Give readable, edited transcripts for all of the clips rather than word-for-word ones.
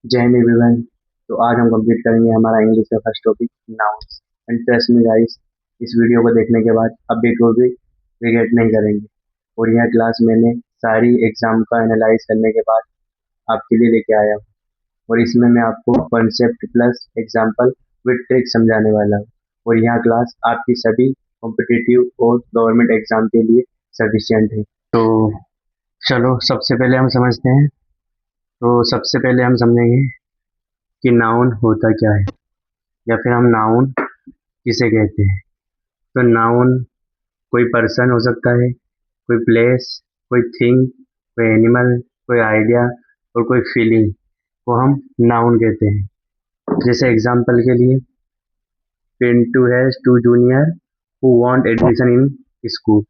जय हिंद एवरीवन। तो आज हम कंप्लीट करेंगे हमारा इंग्लिश का first topic nouns. And trust me guys, इस वीडियो को देखने के बाद अब बिल्कुल भी रिग्रेट नहीं करेंगे। और यह क्लास मैंने सारी एग्जाम का एनालाइज करने के बाद आपके लिए लेके आया हूँ। और इसमें मैं आपको concept plus example with trick समझाने वाला हूँ। और यह क्लास आपकी सभी कॉम्पिटिटिव और गवर्नमेंट एग्जाम के लिए सफिशियंट है। तो चलो सबसे पहले हम समझते हैं। तो सबसे पहले हम समझेंगे कि नाउन होता क्या है, या फिर हम नाउन किसे कहते हैं। तो नाउन कोई पर्सन हो सकता है, कोई प्लेस, कोई थिंग, कोई एनिमल, कोई आइडिया और कोई फीलिंग को हम नाउन कहते हैं। जैसे एग्जांपल के लिए, Pintu has two junior who want admission in school.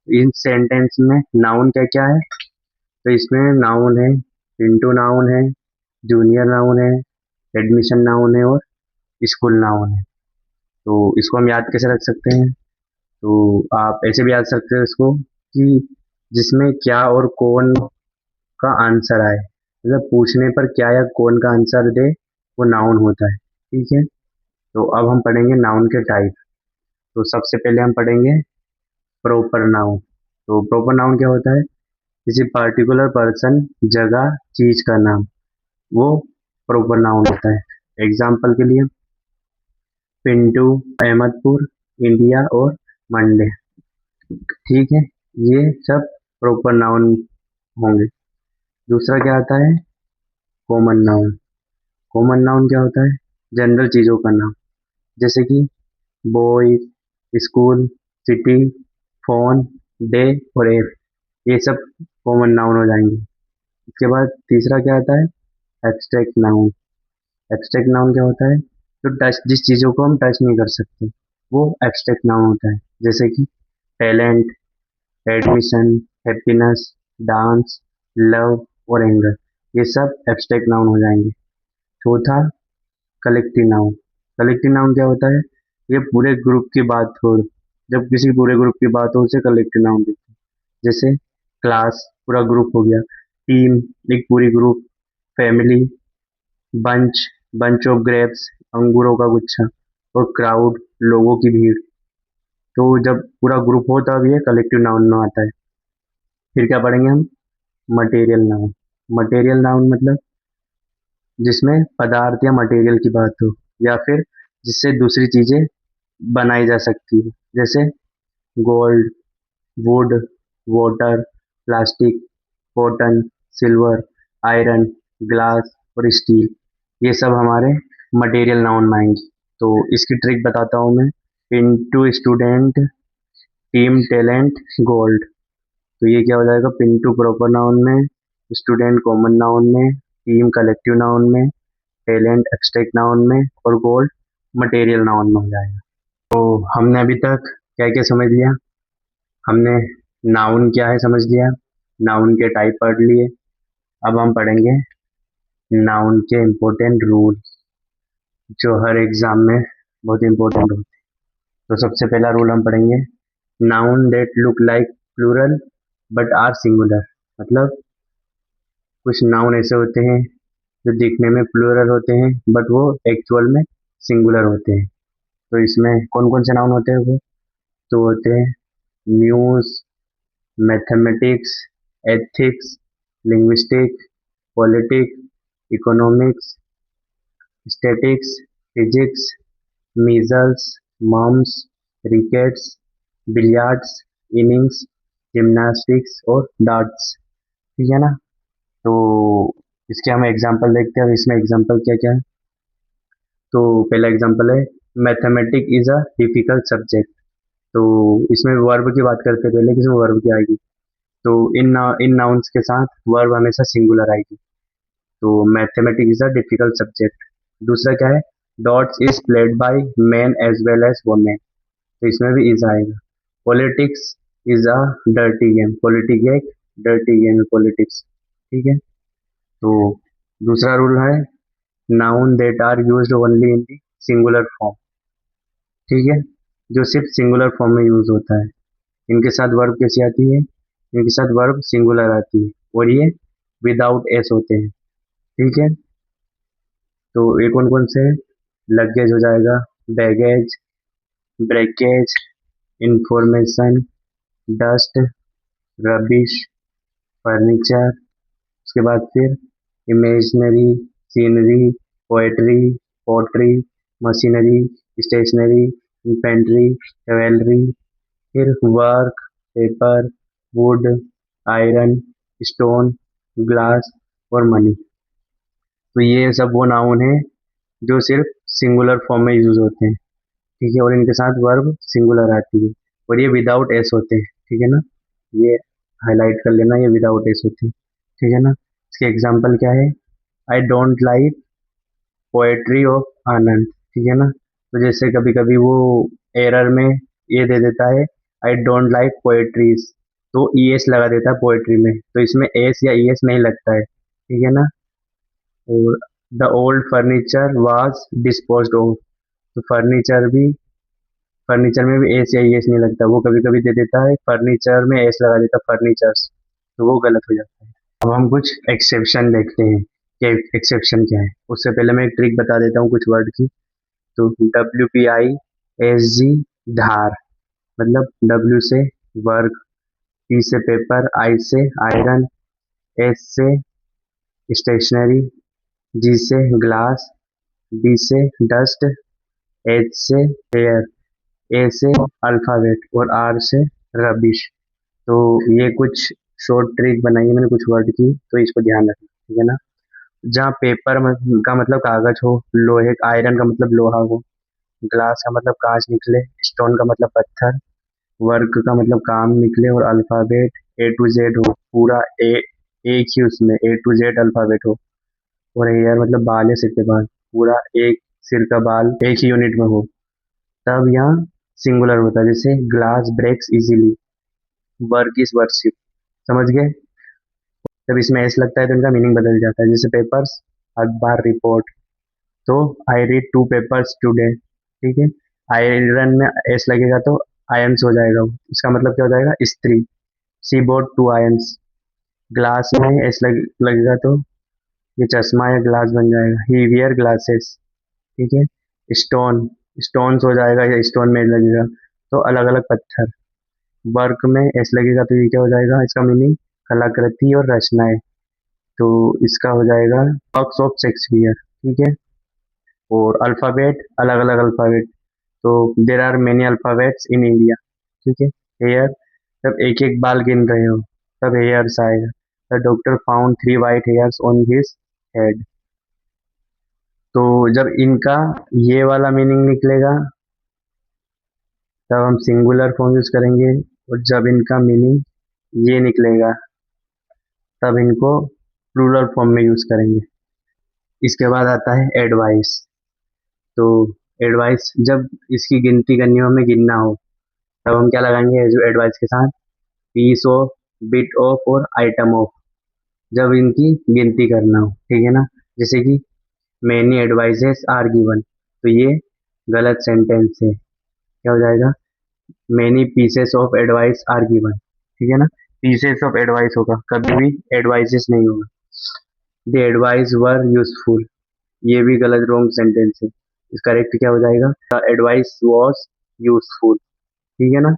इन सेंटेंस में नाउन क्या क्या है? तो इसमें नाउन है, पिंटू नाउन है, जूनियर नाउन है, एडमिशन नाउन है और स्कूल नाउन है। तो इसको हम याद कैसे रख सकते हैं? तो आप ऐसे भी याद सकते हो इसको कि जिसमें क्या और कौन का आंसर आए, मतलब पूछने पर क्या या कौन का आंसर दे, वो नाउन होता है। ठीक है। तो अब हम पढ़ेंगे नाउन के टाइप। तो सबसे पहले हम पढ़ेंगे प्रॉपर नाउन। तो प्रॉपर नाउन क्या होता है? किसी पर्टिकुलर पर्सन, जगह, चीज का नाम, वो प्रॉपर नाउन होता है। एग्जाम्पल के लिए, पिंटू, अहमदपुर, इंडिया और मंडे। ठीक है, ये सब प्रॉपर नाउन होंगे। दूसरा क्या आता है? Common noun. कॉमन नाउन क्या होता है? जनरल चीजों का नाम, जैसे कि boy, school, city, phone, day और एप। ये सब कॉमन नाउन हो जाएंगे। इसके बाद तीसरा क्या आता है? Abstract noun. एब्स्ट्रैक्ट नाउन क्या होता है? जो टच, जिस चीजों को हम टच नहीं कर सकते, वो एब्स्ट्रैक्ट नाउन होता है। जैसे कि talent, admission, happiness, dance, love और एंगर। ये सब एब्स्ट्रैक्ट नाउन हो जाएंगे। चौथा, कलेक्टिव नाउन। कलेक्टिव नाउन क्या होता है? ये पूरे ग्रुप की बात हो, जब किसी पूरे ग्रुप की बात हो उसे कलेक्टिव नाउन कहते हैं। जैसे क्लास, पूरा ग्रुप हो गया। टीम, एक पूरी group. Family, bunch, bunch of grapes, अंगूरों का गुच्छा। और क्राउड, लोगों की भीड़। तो जब पूरा ग्रुप हो तब ये कलेक्टिव नाउन में आता है। फिर क्या पढ़ेंगे हम? Material noun. मटेरियल नाउन मतलब जिसमें पदार्थ या मटेरियल की बात हो, या फिर जिससे दूसरी चीजें बनाई जा सकती है। जैसे gold, would, water, plastic, cotton, silver, iron, glass और स्टील। ये सब हमारे मटेरियल नाउन में आएंगे। तो इसकी ट्रिक बताता हूँ मैं। Pintu student, team talent, gold. तो ये क्या हो जाएगा? पिंटू प्रॉपर नाउन में, स्टूडेंट कॉमन नाउन में, टीम कलेक्टिव नाउन में, टैलेंट एब्स्ट्रैक्ट नाउन में और गोल्ड मटेरियल नाउन में हो जाएगा। तो हमने अभी तक क्या क्या समझ लिया? हमने नाउन क्या है समझ लिया, नाउन के टाइप पढ़ लिए। अब हम पढ़ेंगे नाउन के इम्पोर्टेंट रूल, जो हर एग्जाम में बहुत इंपॉर्टेंट होते हैं। तो सबसे पहला रूल हम पढ़ेंगे, noun that look like plural but are singular. मतलब कुछ नाउन ऐसे होते हैं जो दिखने में प्लूरल होते हैं बट वो एक्चुअल में सिंगुलर होते हैं। तो इसमें कौन कौन से नाउन होते हैं? वो तो होते हैं news, mathematics, ethics, linguistic, politics, economics, statics, physics, measles, mumps, rickets, billiards, innings, gymnastics और डार्ट्स। ठीक है ना? तो इसके हम एग्जाम्पल देखते हैं। अब इसमें एग्जाम्पल क्या क्या है? तो पहला एग्जाम्पल है, mathematic is a difficult subject. तो इसमें वर्ब की बात करते हैं पहले कि इसमें वर्ब क्या आएगी। तो इन नाउन्स के साथ वर्ब हमेशा सिंगुलर आएगी। तो mathematic is a difficult subject. दूसरा क्या है? Darts is played by man as well as women. तो इसमें भी इज आएगा। Politics is a dirty game. Politic एक डर्टी गेम है, पॉलिटिक्स। ठीक है। तो दूसरा रूल है, noun that are used only in the singular form. ठीक है, जो सिर्फ सिंगुलर फॉर्म में यूज होता है। इनके साथ वर्ब कैसी आती है? इनके साथ वर्ब सिंगुलर आती है और ये विदाउट एस होते हैं। ठीक है। तो ये कौन कौन से? लगेज हो जाएगा, baggage, breakage, information, dust, rubbish, furniture. उसके बाद फिर imaginary, scenery, poetry, pottery, machinery, stationery, infantry, cavalry, फिर work, paper, wood, iron, stone, glass और मनी। तो ये सब वो नाउन है जो सिर्फ सिंगुलर फॉर्म में यूज होते हैं, ठीक है, और इनके साथ वर्ब सिंगुलर आती है, और ये विदाउट एस होते हैं, ठीक है ना। ये हाईलाइट कर लेना, ये विदाउट एस होते हैं, ठीक है ना। इसके एग्जाम्पल क्या है? I don't like poetry of Anand, ठीक है ना। तो जैसे कभी कभी वो एरर में ये दे देता है, आई डोंट लाइक पोएट्रीज, तो ई एस लगा देता है पोएट्री में, तो इसमें एस या ई एस नहीं लगता है, ठीक है ना। और the old furniture was disposed of, तो फर्नीचर में भी एस या एस नहीं लगता, वो कभी कभी दे देता है फर्नीचर में एस लगा देता फर्नीचर्स, तो वो गलत हो जाता है। अब हम कुछ एक्सेप्शन देखते हैं कि एक्सेप्शन क्या है। उससे पहले मैं एक ट्रिक बता देता हूँ कुछ वर्ड की। तो WPISG, धार, मतलब W से वर्क, P से पेपर, I से आयरन, S से स्टेशनरी, G से ग्लास, B से डस्ट, H से हेयर, A से अल्फाबेट और R से रबिश। तो ये कुछ शॉर्ट ट्रिक बनाई है मैंने कुछ वर्ड की, तो इसको ध्यान रखना, ठीक है ना। जहाँ पेपर का मतलब कागज हो, लोहे आयरन का मतलब लोहा हो, ग्लास का मतलब कांच निकले, स्टोन का मतलब पत्थर, वर्क का मतलब काम निकले, और अल्फाबेट A to Z हो, पूरा ए एक ही उसमें A to Z अल्फाबेट हो, और हेयर मतलब बाल है, सिर के बाल, पूरा एक सिर का बाल एक ही यूनिट में हो, तब यहाँ सिंगुलर होता है। जैसे glass breaks easily, work is worship, समझ गए। जब इसमें एस लगता है तो इनका मीनिंग बदल जाता है। जैसे पेपर्स, अखबार, रिपोर्ट, तो आई रीड 2 पेपर्स टुडे, ठीक है। आयरन में एस लगेगा तो आयंस हो जाएगा वो, इसका मतलब क्या हो जाएगा? स्त्री। सी बोट 2 आयंस। ग्लास में लगेगा तो ये चश्मा या ग्लास बन जाएगा, ही वियर ग्लासेस, ठीक है। स्टोन, स्टोन्स हो जाएगा, या स्टोन में लगेगा तो अलग अलग पत्थर। वर्क में एस लगेगा तो ये क्या हो जाएगा? इसका मीनिंग कलाकृति और रचनाएं, तो इसका हो जाएगा वर्क्स ऑफ शेक्सपियर, ठीक है। और अल्फाबेट, अलग अलग अल्फाबेट, तो there are many alphabets in India, ठीक है। हेयर, जब एक एक बाल गिन रहे हो तब हेयर्स आएगा। The doctor found 3 white hairs on his head. तो जब इनका ये वाला मीनिंग निकलेगा तब हम सिंगुलर फॉर्म यूज करेंगे, और जब इनका मीनिंग ये निकलेगा तब इनको प्लूरल फॉर्म में यूज करेंगे। इसके बाद आता है एडवाइस। तो एडवाइस, जब इसकी गिनती करनी हो, हमें गिनना हो, तब हम क्या लगाएंगे जो एडवाइस के साथ? पीस ऑफ, बिट ऑफ और आइटम ऑफ, जब इनकी गिनती करना हो, ठीक है ना। जैसे कि मैनी एडवाइजेस आर गिवन, तो ये गलत सेंटेंस है, क्या हो जाएगा? Many pieces of advice are given, ठीक है ना। पीसेस ऑफ एडवाइस होगा, कभी भी एडवाइजेस नहीं होगा। द एडवाइस वर यूजफुल, ये भी गलत, रॉन्ग सेंटेंस है। इस करेक्ट क्या हो जाएगा? द एडवाइस वॉज यूजफुल, ठीक है ना।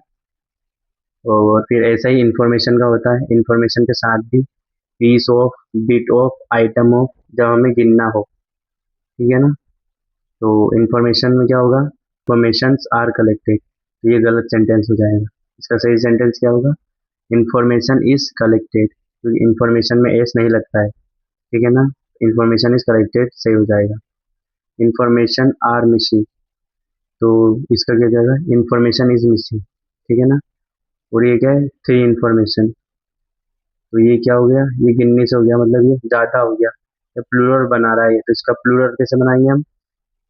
और फिर ऐसा ही इंफॉर्मेशन का होता है, इंफॉर्मेशन के साथ भी piece of, bit of, item of, जब हमें गिनना हो, ठीक है ना। तो इंफॉर्मेशन में क्या होगा? इंफॉर्मेशन आर कलेक्टेड, तो ये गलत सेंटेंस हो जाएगा। इसका सही सेंटेंस क्या होगा? इंफॉर्मेशन इज कलेक्टेड, क्योंकि इंफॉर्मेशन में एस नहीं लगता है, ठीक है ना। इंफॉर्मेशन इज कलेक्टेड सही हो जाएगा। इंफॉर्मेशन आर मिसिंग, तो इसका क्या जाएगा? इंफॉर्मेशन इज मिसिंग, ठीक है ना। और ये क्या है? थ्री इंफॉर्मेशन, तो ये क्या हो गया? ये गिनने से हो गया, मतलब ये ज्यादा हो गया, ये प्लूरल बना रहा है, तो इसका प्लूरल कैसे बनाएंगे हम?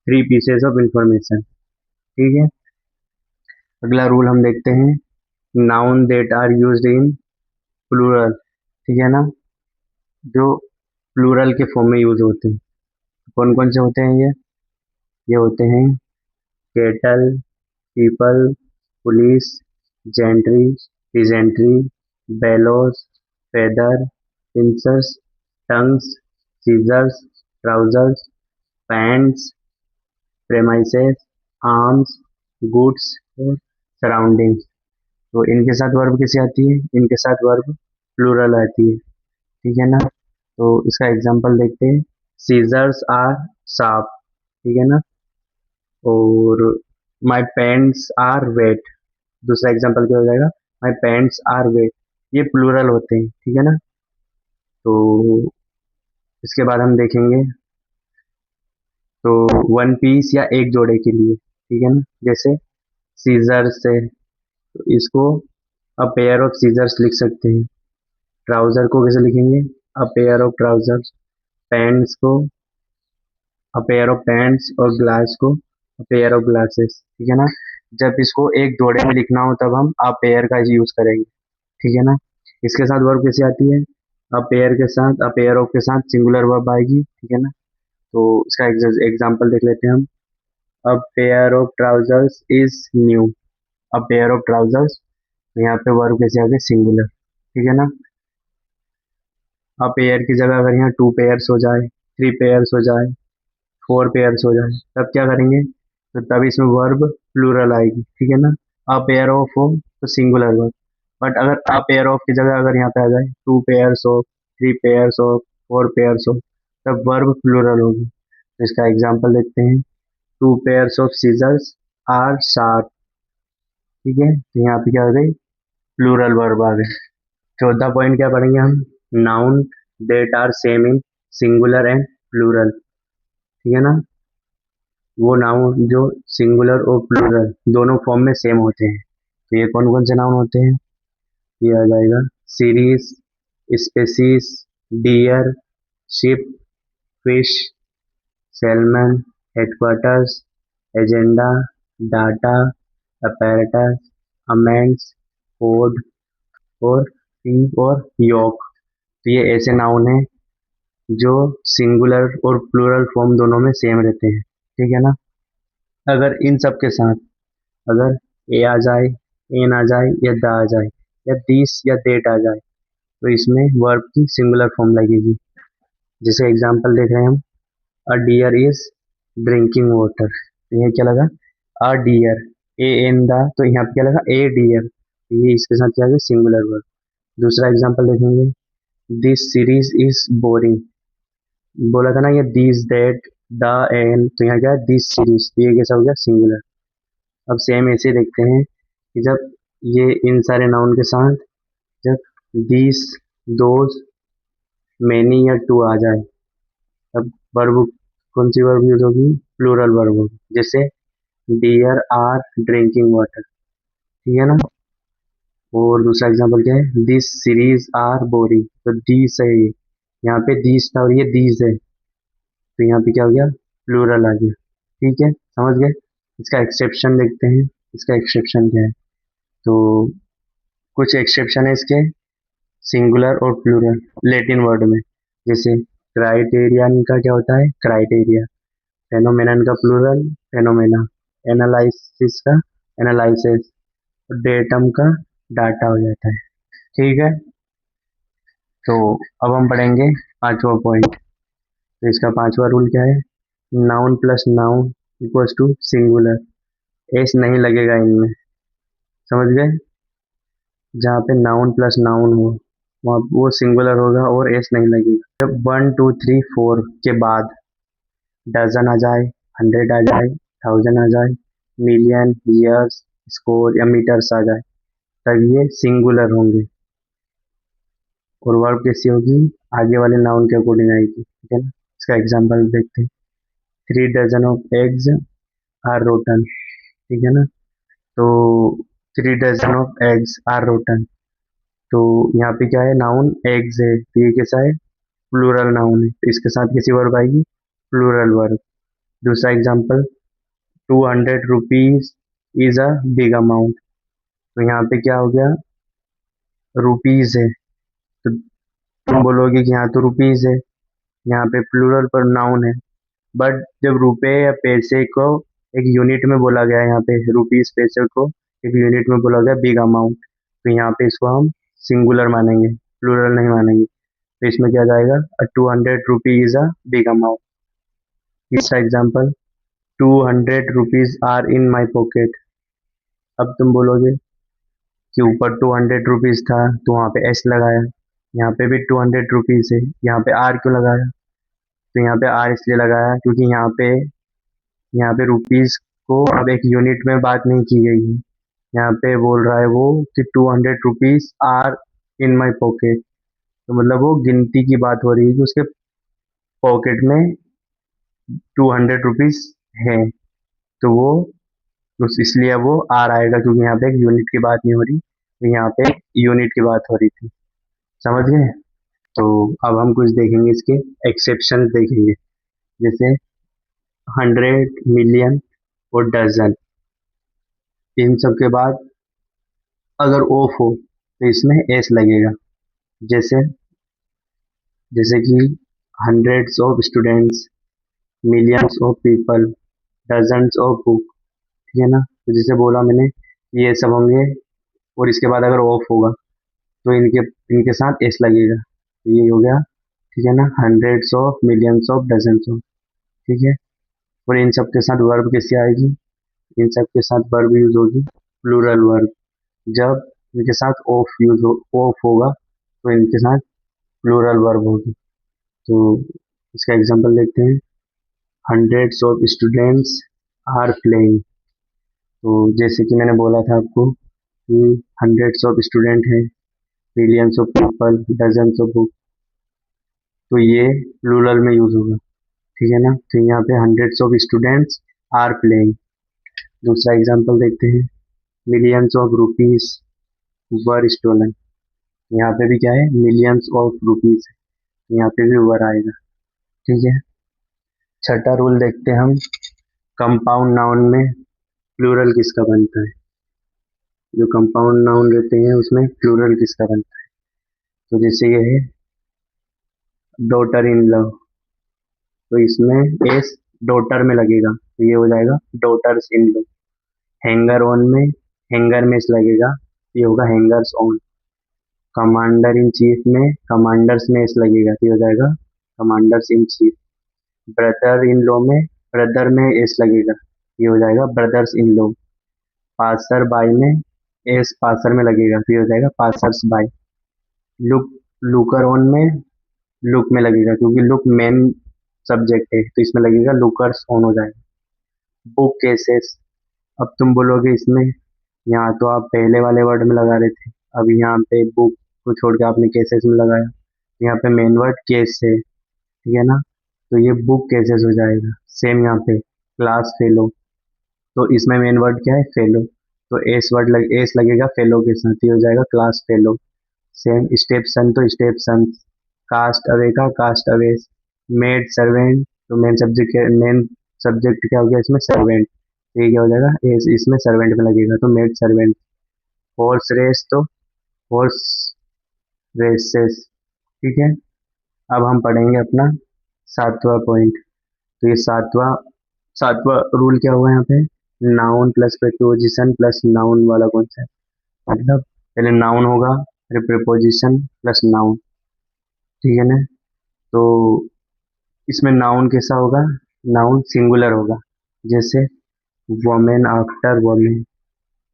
3 pieces ऑफ इंफॉर्मेशन, ठीक है। अगला रूल हम देखते हैं, noun that are used in plural, ठीक है ना, जो प्लूरल के फॉर्म में यूज होते हैं। कौन कौन से होते हैं ये होते हैं cattle, people, police, gentry, peasantry, bellows, feather, pincers, tongs, scissors, trousers, pants, premises, arms, goods और सराउंडिंग्स। तो इनके साथ वर्ब कैसे आती है? इनके साथ वर्ब प्लूरल आती है, ठीक है ना। तो इसका एग्जांपल देखते हैं। सीजर्स आर शार्प, ठीक है ना। और माई पेंट्स आर वेट, दूसरा एग्जांपल क्या हो जाएगा? माई पेंट्स आर वेट। ये प्लूरल होते हैं, ठीक है ना। तो इसके बाद हम देखेंगे तो वन पीस या एक जोड़े के लिए, ठीक है ना। जैसे सीजर्स है तो इसको अ पेयर ऑफ सीजर्स लिख सकते हैं। ट्राउजर को कैसे लिखेंगे? A pair of trousers. Pants को अ पेयर ऑफ पैंट्स और ग्लास को अ पेयर ऑफ ग्लासेस, ठीक है ना। जब इसको एक जोड़े में लिखना हो तब हम अ पेयर का यूज करेंगे, ठीक है ना। इसके साथ वर्ब कैसे आती है? अ पेयर के साथ, अ पेयर ऑफ के साथ सिंगुलर वर्ब आएगी, ठीक है ना। तो इसका एग्जांपल देख लेते हैं हम। A pair of trousers is new. A pair of trousers, तो यहाँ पे वर्ब कैसे आ गए? सिंगुलर, ठीक है ना। अ पेयर की जगह अगर यहाँ टू पेयर्स हो जाए, थ्री पेयर्स हो जाए, फोर पेयर्स हो जाए, तब क्या करेंगे? तो तब इसमें वर्ब प्लूरल आएगी, ठीक है ना। अ पेयर ऑफ हो तो सिंगुलर वर्ब, बट अगर अ पेयर ऑफ की जगह अगर यहाँ पे आ जाए टू पेयर्स हो, थ्री पेयर्स हो, फोर पेयर्स हो, तब वर्ब प्लूरल होगी। तो इसका एग्जांपल देखते हैं। Two pairs of scissors are sharp, ठीक है। तो यहाँ पे क्या आ गई? प्लूरल वर्ब आ गए। चौथा पॉइंट क्या पढ़ेंगे हम? Noun that are same in singular and plural, ठीक है ना। वो नाउन जो सिंगुलर और प्लूरल दोनों फॉर्म में सेम होते हैं। तो ये कौन कौन से नाउन होते हैं? ये आ जाएगा series, species, deer, sheep, fish, salmon, headquarters, agenda, data, apparatus, amends, cod और सी और योक। तो ये ऐसे नाउन हैं जो सिंगुलर और प्लूरल फॉर्म दोनों में सेम रहते हैं, ठीक है ना। अगर इन सब के साथ अगर ए आ जाए, एन आ जाए या द आ जाए या दिस या देट आ जाए तो इसमें वर्ब की सिंगुलर फॉर्म लगेगी। जैसे एग्जांपल देख रहे हैं हम। अ डियर इज ड्रिंकिंग वाटर, तो ये क्या लगा? अ डियर। ए एन द, तो यहाँ पे क्या लगा? ए डियर। ये इसके साथ क्या है? Singular verb. दूसरा एग्जांपल देखेंगे। दिस सीरीज इज बोरिंग, बोला था ना ये दिस दैट द एन, तो यहाँ क्या है? दिस सीरीज, ये कैसा हो गया? सिंगुलर। अब सेम ऐसे देखते हैं कि जब ये इन सारे नाउन के साथ जब दिस, दोज, मैनी या टू आ जाए तब वर्ब कौन सी वर्ब यूज होगी? प्लूरल वर्ब होगी। जैसे डियर आर ड्रिंकिंग वाटर, ठीक है ना। और दूसरा एग्जांपल क्या है? दिस सीरीज आर बोरिंग, तो दिस है ये, यहाँ पे दिस था और ये दीज है, तो यहाँ पे क्या हो गया? प्लूरल आ गया, ठीक है, समझ गए। इसका एक्सेप्शन देखते हैं। इसका एक्सेप्शन क्या है? तो कुछ एक्सेप्शन है इसके सिंगुलर और प्लूरल लैटिन वर्ड में। जैसे क्राइटेरियन का क्या होता है? क्राइटेरिया। फेनोमेनन का प्लूरल फेनोमेना। एनालिसिस का एनालिसिस। डेटम का डाटा हो जाता है, ठीक है। तो अब हम पढ़ेंगे पांचवा पॉइंट। तो इसका पांचवा रूल क्या है? Noun plus noun equals to singular. S नहीं लगेगा इनमें, समझ गए। जहाँ पे नाउन प्लस नाउन हो वहाँ वो सिंगुलर होगा और एस नहीं लगेगा। जब वन टू थ्री फोर के बाद डजन आ जाए, हंड्रेड आ जाए, थाउजेंड आ जाए, मिलियन, ईयर्स, स्कोर या मीटर्स आ जाए तब ये सिंगुलर होंगे। और वर्ब कैसी होगी? आगे वाले नाउन के अकॉर्डिंग आएगी, ठीक है ना। इसका एग्जांपल देखते हैं। Three dozen of eggs are rotten, ठीक है ना। तो three dozen of eggs are rotten, तो यहाँ पे क्या है? नाउन एग्स है, तो ये कैसा है? प्लूरल नाउन है, तो इसके साथ कैसी वर्ब आएगी? Plural verb. दूसरा example. 200 rupees is a big amount, तो यहाँ पे क्या हो गया? रुपीज है, तो तुम बोलोगे कि यहाँ तो रुपीज है, यहाँ पे प्लूरल पर नाउन है। बट जब रुपए या पैसे को एक यूनिट में बोला गया है, यहाँ पे रुपीज पैसे को एक यूनिट में बोला गया बिग अमाउंट, तो यहाँ पे इसको हम सिंगुलर मानेंगे, प्लूरल नहीं मानेंगे। तो इसमें क्या जाएगा? 200 rupees is a big amount. तीसरा example, 200 rupees are in my pocket. अब तुम बोलोगे कि ऊपर 200 रुपीज था तो वहाँ पे एस लगाया, यहाँ पे भी 200 रुपीज है, यहाँ पे आर क्यों लगाया? तो यहाँ पे आर इसलिए लगाया क्योंकि यहाँ पे रुपीज को अब एक यूनिट में बात नहीं की गई है। यहाँ पे बोल रहा है वो कि 200 rupees are in my pocket, तो मतलब वो गिनती की बात हो रही है कि उसके पॉकेट में 200 रुपीज है, तो वो इसलिए अब वो आर आएगा क्योंकि यहाँ पे एक यूनिट की बात नहीं हो रही, तो यहाँ पे यूनिट की बात हो रही थी। समझ गए? तो अब हम कुछ देखेंगे, इसके एक्सेप्शन देखेंगे, जैसे 100, मिलियन और डजन। इन सब के बाद अगर ऑफ हो तो इसमें एस लगेगा, जैसे जैसे कि hundreds of students, millions of people, dozens of book. ठीक है ना? तो जैसे बोला मैंने, ये सब होंगे और इसके बाद अगर ऑफ होगा तो इनके इनके साथ एस लगेगा, तो ये हो गया। ठीक है ना? Hundreds of, millions of, dozens of. ठीक है? और इन सब के साथ वर्ब कैसे आएगी? इन सब के साथ वर्ब यूज होगी प्लूरल वर्ब। जब इनके साथ ऑफ होगा तो इनके साथ प्लूरल वर्ब होगी। तो इसका एग्जांपल देखते हैं, hundreds of students are playing. तो जैसे कि मैंने बोला था आपको कि हंड्रेड्स ऑफ स्टूडेंट हैं, millions of people, dozens of book, तो ये प्लूरल में यूज होगा। ठीक है ना? तो यहाँ पे hundreds of students are playing. दूसरा एग्जांपल देखते हैं, millions of rupees were stolen. यहाँ पे भी क्या है? मिलियंस ऑफ रुपीज, यहाँ पे भी वर आएगा। ठीक है? छठा रूल देखते हैं हम, कंपाउंड नाउन में प्लूरल किसका बनता है। जो कंपाउंड नाउन रहते हैं उसमें प्लूरल किसका बनता है? तो जैसे ये है डॉटर इन लव, तो इसमें एस डॉटर में लगेगा, तो ये हो जाएगा daughters in law. Hanger on में हैंगर में एस लगेगा, ये होगा hangers on. Commander in chief में कमांडर्स में एस लगेगा, तो ये हो जाएगा commanders in chief. Brother in law में ब्रदर में एस लगेगा, ये हो जाएगा brothers in law. Passer by में एस पासर में लगेगा, तो ये हो जाएगा passers by. Look looker on में लुक में लगेगा क्योंकि लुक मेन सब्जेक्ट है, तो इसमें लगेगा लुकर्स ऑन हो जाएगा। बुक केसेस, अब तुम बोलोगे इसमें, यहाँ तो आप पहले वाले वर्ड में लगा रहे थे, अब यहाँ पे बुक को छोड़ के आपने केसेस में लगाया, यहाँ पे मेन वर्ड केस है। ठीक है ना? तो ये बुक केसेस हो जाएगा। सेम यहाँ पे क्लास फेलो, तो इसमें मेन वर्ड क्या है? फेलो, तो एस लगेगा फेलो के साथ, ये हो जाएगा क्लास फेलो। सेम स्टेप सन, तो स्टेप सन। कास्ट अवे का कास्ट अवे। मेड सर्वेंट, तो मेन सब्जेक्ट क्या हो गया इसमें? सर्वेंट, तो ये क्या हो जाएगा? एस इसमें सर्वेंट में लगेगा, तो मेड सर्वेंट। हॉर्स रेस, तो हॉर्स रेसेस। ठीक है? अब हम पढ़ेंगे अपना सातवां पॉइंट। तो ये सातवां सातवां रूल क्या हुआ यहाँ पे? Noun plus preposition plus noun वाला कॉन्सेप्ट। मतलब पहले नाउन होगा, फिर प्रेपोजिशन प्लस नाउन। ठीक है ना? तो इसमें नाउन कैसा होगा? नाउन सिंगुलर होगा, जैसे वोमेन आफ्टर वोमेन,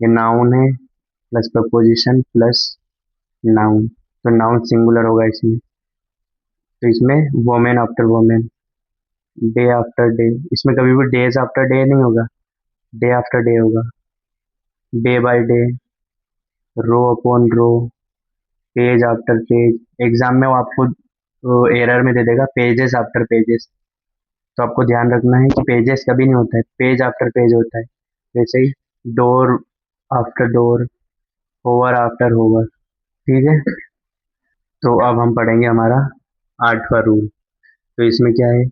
ये नाउन है प्लस प्रपोजिशन प्लस नाउन, तो नाउन सिंगुलर होगा इसमें। तो इसमें women after women, day after day, इसमें कभी भी डेज आफ्टर डे नहीं होगा, डे आफ्टर डे होगा। Day by day, rho upon rho, page after page. Exam में वो आपको एरर में दे देगा पेजेस आफ्टर पेजेस, तो आपको ध्यान रखना है कि पेजेस कभी नहीं होता है, पेज आफ्टर पेज होता है। जैसे ही door after door, hour after hour. ठीक है? तो अब हम पढ़ेंगे हमारा आठवां रूल। तो इसमें क्या है?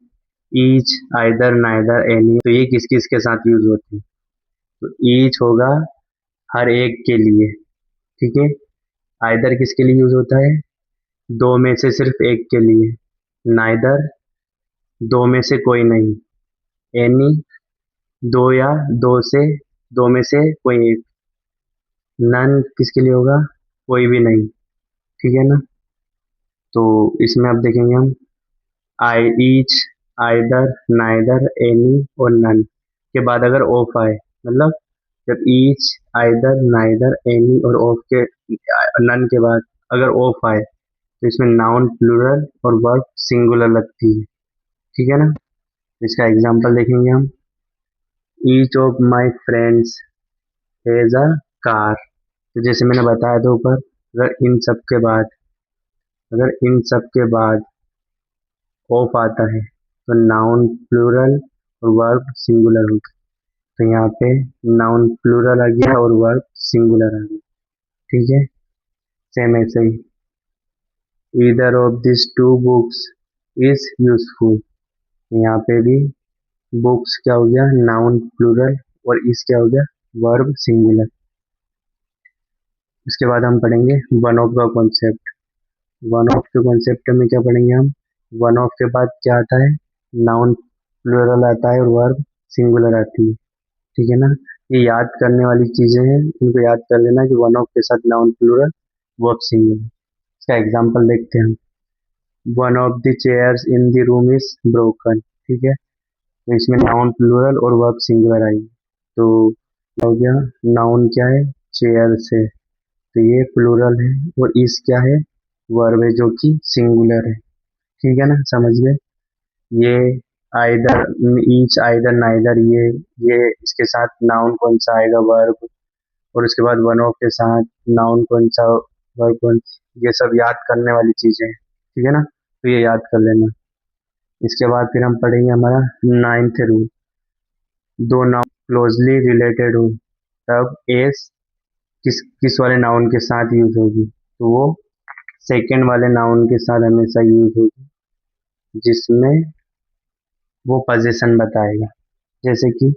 ईच, आइदर, नाइदर, एनी, तो ये किस किस के साथ यूज होती है? तो ईच होगा हर एक के लिए। ठीक है? आइदर किसके लिए यूज होता है? दो में से सिर्फ एक के लिए। नाइदर, दो में से कोई नहीं। एनी, दो या दो में से कोई एक। नन किसके लिए होगा? कोई भी नहीं। ठीक है ना? तो इसमें अब देखेंगे हम, आई ईच, आइदर, नाइदर, एनी और नन के बाद अगर ऑफ आए, मतलब जब ईच, आइदर, नाइदर, एनी और ऑफ के नन के बाद अगर ऑफ आए तो इसमें नाउन प्लूरल और वर्ब सिंगुलर लगती है। ठीक है ना। इसका एग्जांपल देखेंगे हम। Each of my friends has a car. तो जैसे मैंने बताया था ऊपर, अगर इन सब के बाद ऑफ आता है तो नाउन प्लूरल और वर्ब सिंगुलर होगा। तो यहाँ पे नाउन प्लूरल आ गया और वर्ब सिंगुलर आ गया। ठीक है। सेम ऐसे ही, either of this two books is useful. यहाँ पे भी बुक्स क्या हो गया, नाउन प्लूरल, और इस क्या हो गया, वर्ब सिंगुलर। उसके बाद हम पढ़ेंगे वन ऑफ का कॉन्सेप्ट। वन ऑफ के कॉन्सेप्ट में क्या पढ़ेंगे हम, वन ऑफ के बाद क्या आता है, नाउन प्लूरल आता है और वर्ब सिंगुलर आती है। ठीक है ना। ये याद करने वाली चीजें हैं, इनको याद कर लेना कि वन ऑफ के साथ नाउन प्लूरल, वर्ब सिंगुलर। इसका एग्जांपल देखते हैं हम। One of the chairs in the room is broken. ठीक है। तो इसमें नाउन प्लूरल और वर्ब सिंगुलर आई। तो क्या हो गया, नाउन क्या है, चेयर से, तो ये प्लूरल है, और इस क्या है, वर्ब है जो कि सिंगुलर है। ठीक है ना, समझ गए। ये आइदर, ईच, आइदर, नाइदर, ये इसके साथ नाउन कौन सा आएगा, वर्ब, और उसके बाद वन ऑफ के साथ नाउन कौन सा, वर्ब कौन, ये सब याद करने वाली चीजें हैं। ठीक है ना, तो ये याद कर लेना। इसके बाद फिर हम पढ़ेंगे हमारा नाइन्थ रूल। दो नाउन क्लोजली रिलेटेड हो तब एस किस वाले नाउन के साथ यूज होगी, तो वो सेकंड वाले नाउन के साथ हमेशा यूज होगी जिसमें वो पोजीशन बताएगा। जैसे कि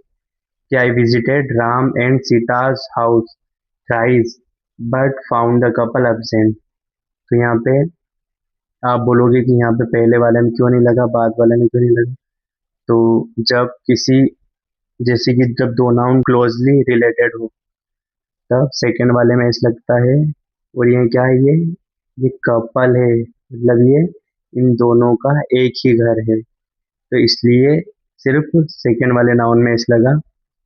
I visited Ram and Sita's house thrice but found the couple absent. तो यहाँ पे आप बोलोगे कि यहाँ पे पहले वाले में क्यों नहीं लगा, बाद वाले में क्यों नहीं लगा। तो जब किसी, जैसे कि जब दो नाउन क्लोजली रिलेटेड हो तब सेकंड वाले में ऐसा लगता है, और ये क्या है, ये कपल है, मतलब ये इन दोनों का एक ही घर है, तो इसलिए सिर्फ सेकंड वाले नाउन में ऐसा लगा,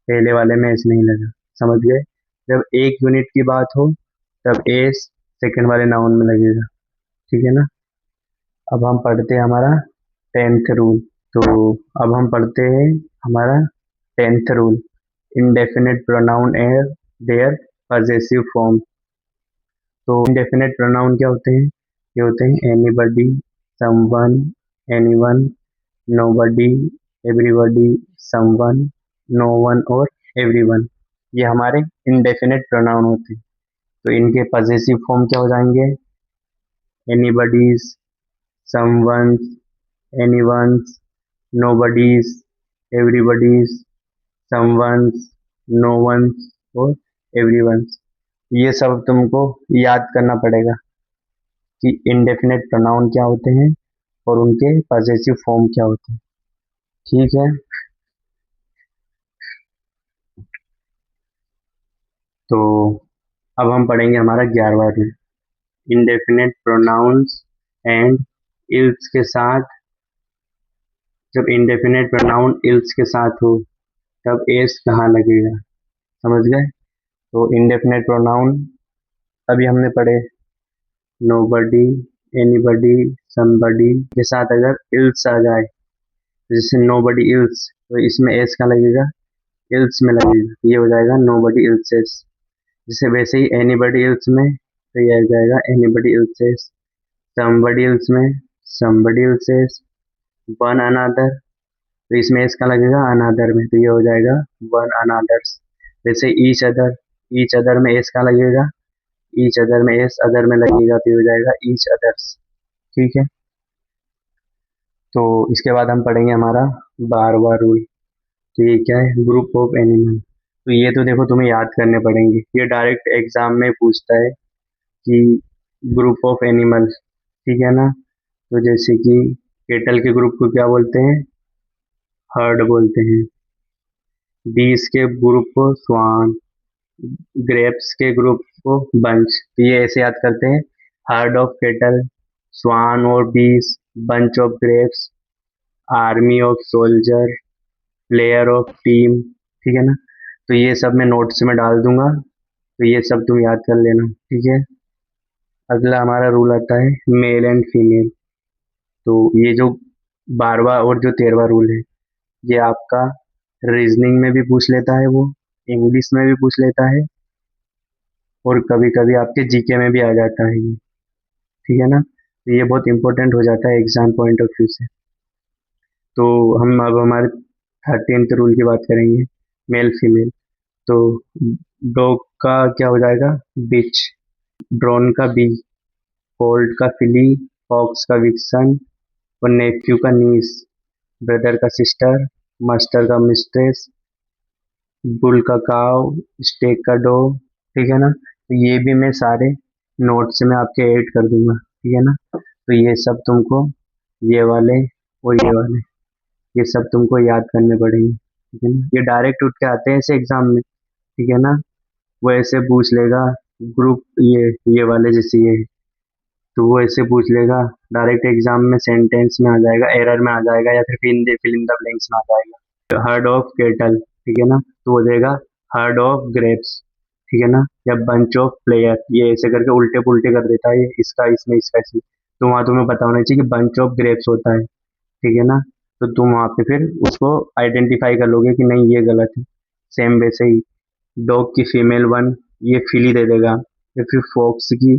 पहले वाले में ऐसा नहीं लगा। समझ गए। जब एक यूनिट की बात हो तब एस सेकंड वाले नाउन में लगेगा। ठीक है ना। अब हम पढ़ते हैं हमारा टेंथ रूल। तो अब हम पढ़ते हैं हमारा tenth rule, indefinite pronoun and their possessive form. तो इंडेफिनिट प्रोनाउन क्या होते हैं, ये होते हैं anybody, someone, anyone, nobody, everybody, someone, no one और एवरीवन। ये हमारे इंडेफिनिट प्रोनाउन होते हैं। तो इनके पजेसिव फॉर्म क्या हो जाएंगे, anybody's, someone's, anyone's, nobody's, everybody's, someone's, no one's और एवरीवन्स। ये सब तुमको याद करना पड़ेगा कि इंडेफिनिट प्रोनाउन क्या होते हैं और उनके पजेसिव फॉर्म क्या होते हैं। ठीक है। तो अब हम पढ़ेंगे हमारा 11वां रूल, इंडेफिनिट प्रोनाउंस एंड इल्स के साथ। जब इंडेफिनिट प्रोनाउन इल्स के साथ हो तब एस कहाँ लगेगा, समझ गए। तो इंडेफिनिट प्रोनाउन अभी हमने पढ़े, नोबडी, एनीबडी, समबडी के साथ अगर इल्स आ जाए, जैसे नोबडी इल्स, तो इसमें एस कहाँ लगेगा, इल्स में लगेगा, ये हो जाएगा नोबडी इल्सेस। जैसे वैसे ही एनीबडी इल्स में, तो ये आ जाएगा एनीबडी इल्सेस। समबडी इल्स में, समबडी इल्सेस। वन अनदर, तो इसमें इसका लगेगा अनदर में, तो ये हो जाएगा वन अनदर्स। जैसे ईच अदर में एस का लगेगा, ईच अदर में एस अदर में लगेगा, तो ये हो जाएगा ईच अदर्स। ठीक है। तो इसके बाद हम पढ़ेंगे हमारा 12वां रूल। तो ये क्या है, ग्रुप ऑफ एनिमल। तो ये तो देखो तुम्हें याद करने पड़ेंगे, ये डायरेक्ट एग्जाम में पूछता है कि ग्रुप ऑफ एनिमल। ठीक है ना। तो जैसे कि केटल के ग्रुप को क्या बोलते हैं, हर्ड बोलते हैं। बीस के ग्रुप को स्वान, ग्रेप्स के ग्रुप को बंच। तो ये ऐसे याद करते हैं, हर्ड ऑफ केटल, स्वान और बीस, bunch of grapes, army of soldier, player of team, ठीक है ना। तो ये सब मैं नोट्स में डाल दूंगा, तो ये सब तुम याद कर लेना, ठीक है। अगला हमारा रूल आता है मेल एंड फीमेल। तो ये जो 12वां और जो 13वां रूल है, ये आपका रीजनिंग में भी पूछ लेता है, वो इंग्लिश में भी पूछ लेता है, और कभी कभी आपके जीके में भी आ जाता है ये, ठीक है ना। तो ये बहुत इंपॉर्टेंट हो जाता है एग्जाम पॉइंट ऑफ व्यू से। तो हम अब हमारे 13th रूल की बात करेंगे, मेल फीमेल। तो डॉग का क्या हो जाएगा, बिच। ड्रोन का बी। पोल्ट का फिली। फॉक्स का विक्सन। और नेफ्यू का नीस। ब्रदर का सिस्टर। मास्टर का मिस्ट्रेस। बुल का काव। स्टेक का डो, ठीक है ना। तो ये भी मैं सारे नोट्स में आपके ऐड कर दूंगा, ठीक है ना। तो ये सब तुमको, ये वाले और ये वाले, ये सब तुमको याद करने पड़ेंगे, ठीक है ना। ये डायरेक्ट उठ के आते हैं ऐसे एग्जाम में, ठीक है ना। वो ऐसे पूछ लेगा ग्रुप, ये वाले जैसे ये, तो वो ऐसे पूछ लेगा डायरेक्ट एग्जाम में, सेंटेंस में आ जाएगा, एरर में आ जाएगा, या फिर फिल इन द ब्लैंक्स में आ जाएगा। हर्ड ऑफ केटल, ठीक है ना, तो वो देगा हर्ड ऑफ ग्रेप्स, ठीक है ना। या बंच ऑफ प्लेयर, ये ऐसे करके उल्टे पुल्टे कर देता है, ये इसका इसमें इसका इसमें। तो वहां तुम्हें पता होना चाहिए कि बंच ऑफ ग्रेप्स होता है, ठीक है ना। तो तुम वहां पे फिर उसको आइडेंटिफाई कर लोगे कि नहीं ये गलत है। सेम वैसे ही डॉग की फीमेल वन, ये फिली दे देगा, या फिर फॉक्स की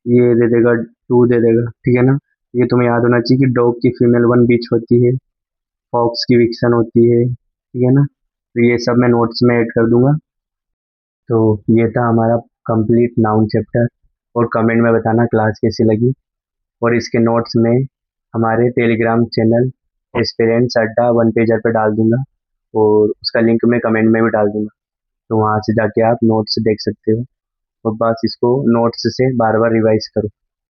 ये दे देगा, टू दे देगा, ठीक है ना। ये तुम्हें याद होना चाहिए कि डॉग की फीमेल वन बीच होती है, फॉक्स की विक्सन होती है, ठीक है ना। तो ये सब मैं नोट्स में ऐड कर दूंगा। तो ये था हमारा कंप्लीट नाउन चैप्टर, और कमेंट में बताना क्लास कैसी लगी। और इसके नोट्स में हमारे टेलीग्राम चैनल एस्पिरेंट्स अड्डा वन पेजर पे डाल दूंगा, और उसका लिंक मैं कमेंट में भी डाल दूंगा। तो वहाँ से जाके आप नोट्स देख सकते हो, और बस इसको नोट्स से बार बार रिवाइज करो।